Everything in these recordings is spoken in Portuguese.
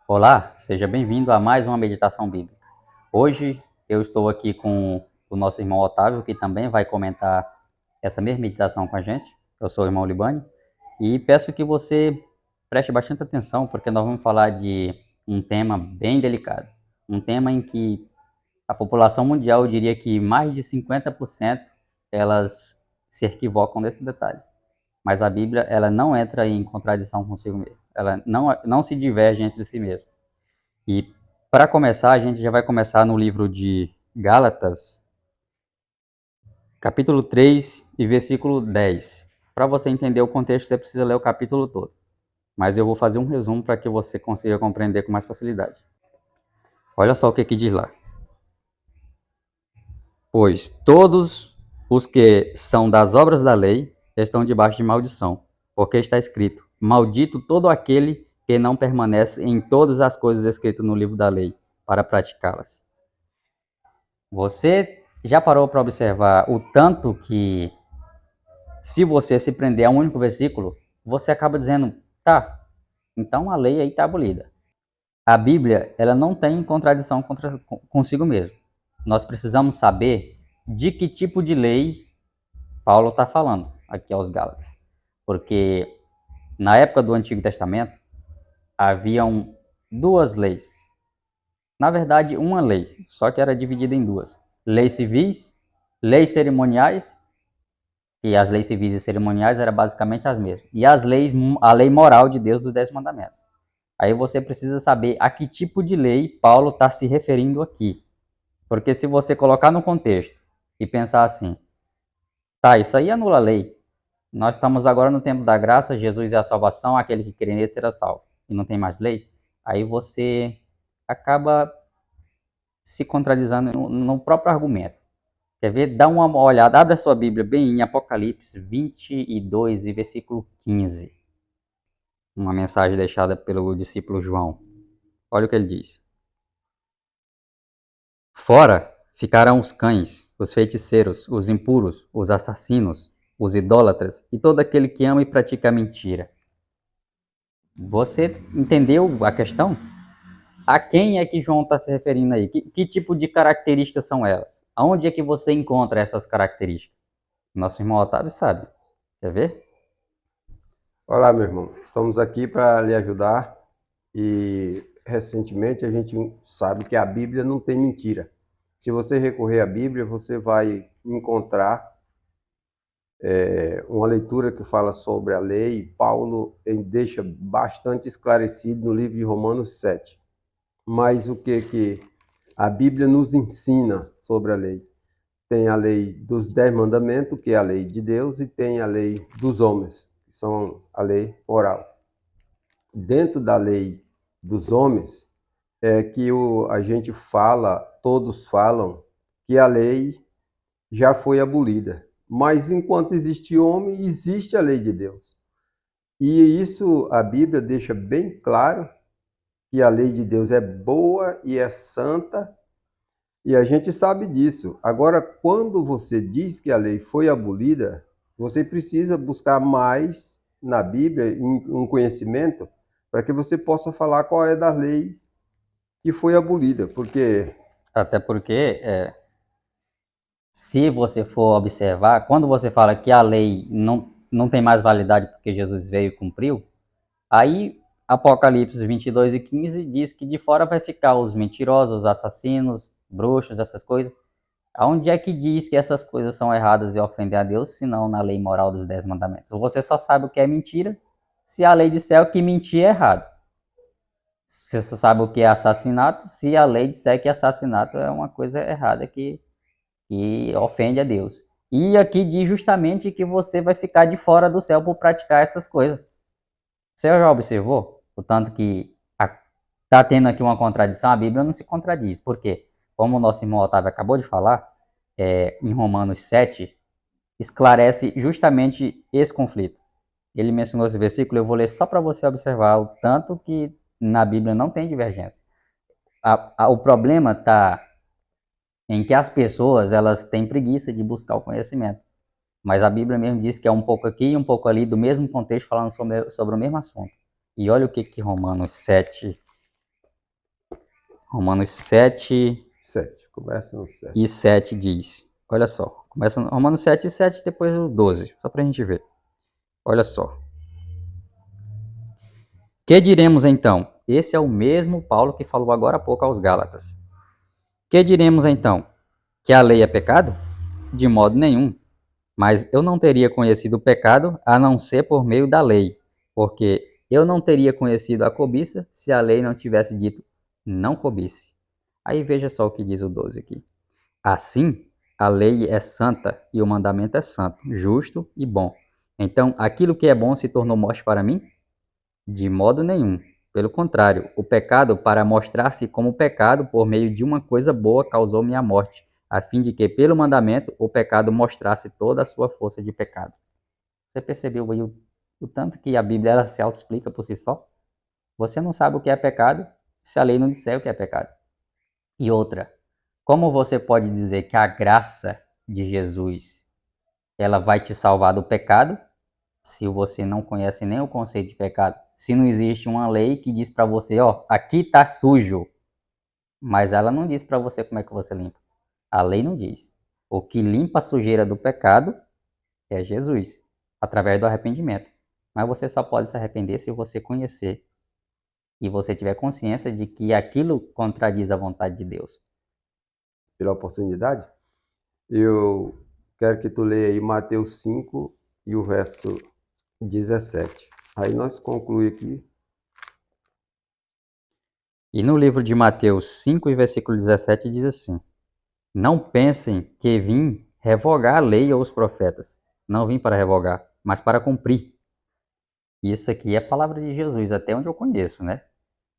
Olá, seja bem-vindo a mais uma meditação bíblica. Hoje eu estou aqui com o nosso irmão Otávio, que também vai comentar essa mesma meditação com a gente. Eu sou o irmão Libânio e peço que você preste bastante atenção, porque nós vamos falar de um tema bem delicado. Um tema em que a população mundial, eu diria que mais de 50% elas se equivocam nesse detalhe. Mas a Bíblia, ela não entra em contradição consigo mesma. Ela não se diverge entre si mesma. E para começar, a gente já vai começar no livro de Gálatas, capítulo 3 e versículo 10. Para você entender o contexto, você precisa ler o capítulo todo. Mas eu vou fazer um resumo para que você consiga compreender com mais facilidade. Olha só o que diz lá. Pois todos os que são das obras da lei estão debaixo de maldição, porque está escrito: maldito todo aquele que não permanece em todas as coisas escritas no livro da lei, para praticá-las. Você já parou para observar o tanto que, se você se prender a um único versículo, você acaba dizendo, tá, então a lei aí está abolida. A Bíblia, ela não tem contradição consigo mesmo. Nós precisamos saber de que tipo de lei Paulo está falando aqui aos Gálatas. Porque na época do Antigo Testamento, haviam duas leis. Na verdade, uma lei, só que era dividida em duas. Leis civis, leis cerimoniais, e as leis civis e cerimoniais eram basicamente as mesmas. E a lei moral de Deus dos 10 mandamentos. Aí você precisa saber a que tipo de lei Paulo está se referindo aqui. Porque se você colocar no contexto e pensar assim, tá, isso aí anula a lei. Nós estamos agora no tempo da graça, Jesus é a salvação, aquele que crê nele será salvo. E não tem mais lei. Aí você acaba se contradizendo no próprio argumento. Quer ver? Dá uma olhada, abre a sua Bíblia bem em Apocalipse 22 e versículo 15. Uma mensagem deixada pelo discípulo João. Olha o que ele diz. Fora ficarão os cães, os feiticeiros, os impuros, os assassinos, os idólatras e todo aquele que ama e pratica a mentira. Você entendeu a questão? A quem é que João está se referindo aí? Que tipo de características são elas? Aonde é que você encontra essas características? Nosso irmão Otávio sabe. Quer ver? Olá, meu irmão. Estamos aqui para lhe ajudar e recentemente a gente sabe que a Bíblia não tem mentira. Se você recorrer à Bíblia, você vai encontrar uma leitura que fala sobre a lei. Paulo deixa bastante esclarecido no livro de Romanos 7. Mas o que a Bíblia nos ensina sobre a lei? Tem a lei dos 10 mandamentos, que é a lei de Deus, e tem a lei dos homens, que são a lei moral. Dentro da lei dos homens, é que a gente fala, todos falam, que a lei já foi abolida. Mas enquanto existe homem, existe a lei de Deus. E isso a Bíblia deixa bem claro, que a lei de Deus é boa e é santa, e a gente sabe disso. Agora, quando você diz que a lei foi abolida, você precisa buscar mais na Bíblia um conhecimento para que você possa falar qual é da lei que foi abolida, porque Até porque, se você for observar, quando você fala que a lei não tem mais validade porque Jesus veio e cumpriu, aí Apocalipse 22 e 15 diz que de fora vai ficar os mentirosos, os assassinos, bruxos, essas coisas. Aonde é que diz que essas coisas são erradas e ofendem a Deus, se não na lei moral dos 10 mandamentos? Você só sabe o que é mentira se a lei disser que mentir é errado. Você só sabe o que é assassinato se a lei disser que assassinato é uma coisa errada que ofende a Deus. E aqui diz justamente que você vai ficar de fora do céu por praticar essas coisas. Você já observou o tanto que está tendo aqui uma contradição? A Bíblia não se contradiz. Por quê? Como o nosso irmão Otávio acabou de falar, em Romanos 7, esclarece justamente esse conflito. Ele mencionou esse versículo, eu vou ler só para você observar o tanto que na Bíblia não tem divergência. O problema está em que as pessoas elas têm preguiça de buscar o conhecimento. Mas a Bíblia mesmo diz que é um pouco aqui e um pouco ali, do mesmo contexto, falando sobre o mesmo assunto. E olha o que Romanos 7 Romanos 7 7. Começa no 7. e 7 diz. Olha só. Começa no Romanos 7 e 7, depois o 12. Só para a gente ver. Olha só. Que diremos então? Esse é o mesmo Paulo que falou agora há pouco aos Gálatas. Que diremos então? Que a lei é pecado? De modo nenhum. Mas eu não teria conhecido o pecado a não ser por meio da lei, porque eu não teria conhecido a cobiça se a lei não tivesse dito não cobice. Aí veja só o que diz o 12 aqui. Assim, a lei é santa e o mandamento é santo, justo e bom. Então, aquilo que é bom se tornou morte para mim? De modo nenhum. Pelo contrário, o pecado, para mostrar-se como pecado por meio de uma coisa boa, causou minha morte, a fim de que, pelo mandamento, o pecado mostrasse toda a sua força de pecado. Você percebeu aí o tanto que a Bíblia ela se auto-explica por si só? Você não sabe o que é pecado se a lei não disser o que é pecado. E outra, como você pode dizer que a graça de Jesus ela vai te salvar do pecado se você não conhece nem o conceito de pecado? Se não existe uma lei que diz para você, ó, aqui tá sujo, mas ela não diz para você como é que você limpa. A lei não diz. O que limpa a sujeira do pecado é Jesus, através do arrependimento. Mas você só pode se arrepender se você conhecer e você tiver consciência de que aquilo contradiz a vontade de Deus. Pela oportunidade, eu quero que tu leia aí Mateus 5 e o verso 17. Aí nós concluímos aqui. E no livro de Mateus 5 e versículo 17 diz assim: Não pensem que vim revogar a lei ou os profetas. Não vim para revogar, mas para cumprir. Isso aqui é a palavra de Jesus, até onde eu conheço, né?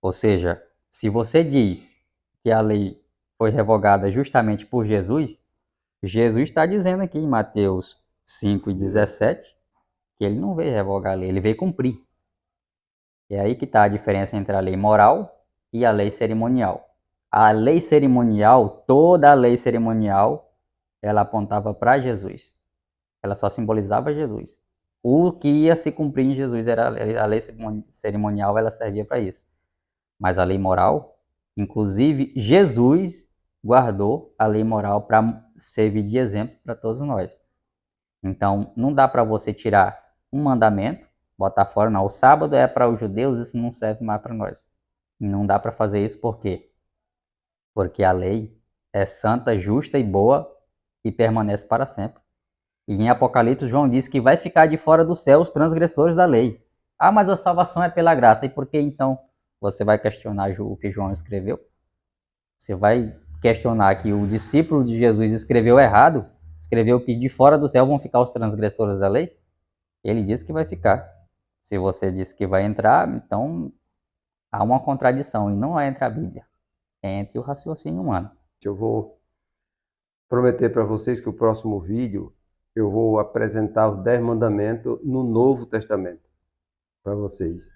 Ou seja, se você diz que a lei foi revogada justamente por Jesus, Jesus está dizendo aqui em Mateus 5 e 17 que ele não veio revogar a lei, ele veio cumprir. É aí que está a diferença entre a lei moral e a lei cerimonial. A lei cerimonial, toda a lei cerimonial, ela apontava para Jesus. Ela só simbolizava Jesus. O que ia se cumprir em Jesus era a lei cerimonial, ela servia para isso. Mas a lei moral, inclusive Jesus guardou a lei moral para servir de exemplo para todos nós. Então, não dá para você tirar um mandamento, botar fora, não. O sábado é para os judeus, isso não serve mais para nós. Não dá para fazer isso por quê? Porque a lei é santa, justa e boa e permanece para sempre. E em Apocalipse, João diz que vai ficar de fora do céu os transgressores da lei. Ah, mas a salvação é pela graça. E por que então você vai questionar o que João escreveu? Você vai questionar que o discípulo de Jesus escreveu errado? Escreveu que de fora do céu vão ficar os transgressores da lei? Ele disse que vai ficar. Se você disse que vai entrar, então há uma contradição. E não é entre a Bíblia, é entre o raciocínio humano. Eu vou prometer para vocês que o próximo vídeo eu vou apresentar os 10 mandamentos no Novo Testamento para vocês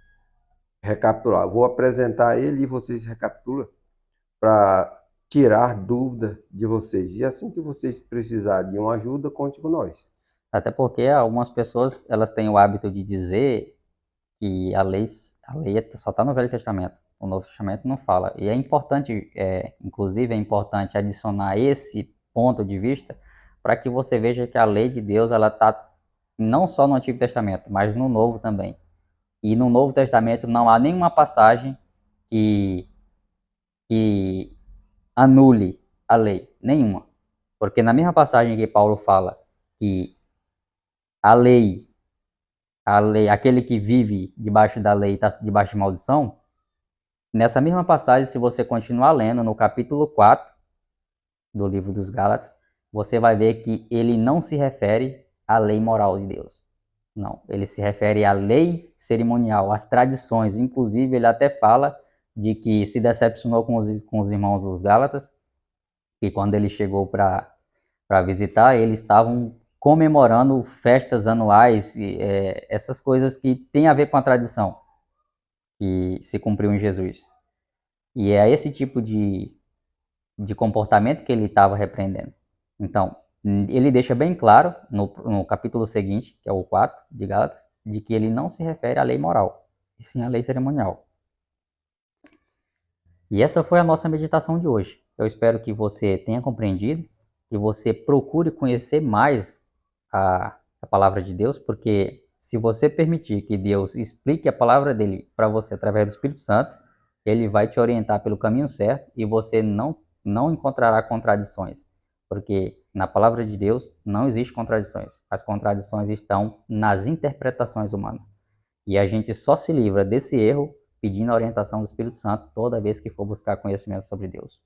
recapitular. Eu vou apresentar ele e vocês recapitulam para tirar dúvida de vocês. E assim que vocês precisarem de uma ajuda, conte com nós. Até porque algumas pessoas elas têm o hábito de dizer que a lei só está no Velho Testamento. O Novo Testamento não fala. E é importante, inclusive é importante adicionar esse ponto de vista para que você veja que a lei de Deus ela está não só no Antigo Testamento, mas no Novo também. E no Novo Testamento não há nenhuma passagem que anule a lei, nenhuma. Porque na mesma passagem que Paulo fala que a lei, aquele que vive debaixo da lei está debaixo de maldição, nessa mesma passagem, se você continuar lendo no capítulo 4 do livro dos Gálatas, você vai ver que ele não se refere à lei moral de Deus. Não, ele se refere à lei cerimonial, às tradições. Inclusive, ele até fala de que se decepcionou com os irmãos dos Gálatas, que quando ele chegou para visitar, eles estavam comemorando festas anuais, essas coisas que têm a ver com a tradição que se cumpriu em Jesus. E é esse tipo de comportamento que ele estava repreendendo. Então, ele deixa bem claro no capítulo seguinte, que é o 4 de Gálatas, de que ele não se refere à lei moral, e sim à lei cerimonial. E essa foi a nossa meditação de hoje. Eu espero que você tenha compreendido, que você procure conhecer mais a palavra de Deus, porque se você permitir que Deus explique a palavra dele para você através do Espírito Santo, ele vai te orientar pelo caminho certo e você não encontrará contradições, porque na palavra de Deus não existe contradições. As contradições estão nas interpretações humanas. E a gente só se livra desse erro pedindo a orientação do Espírito Santo toda vez que for buscar conhecimento sobre Deus.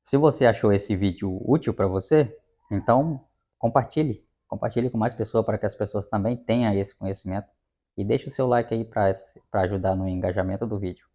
Se você achou esse vídeo útil para você, então compartilhe. Compartilhe com mais pessoas para que as pessoas também tenham esse conhecimento. E deixe o seu like aí para ajudar no engajamento do vídeo.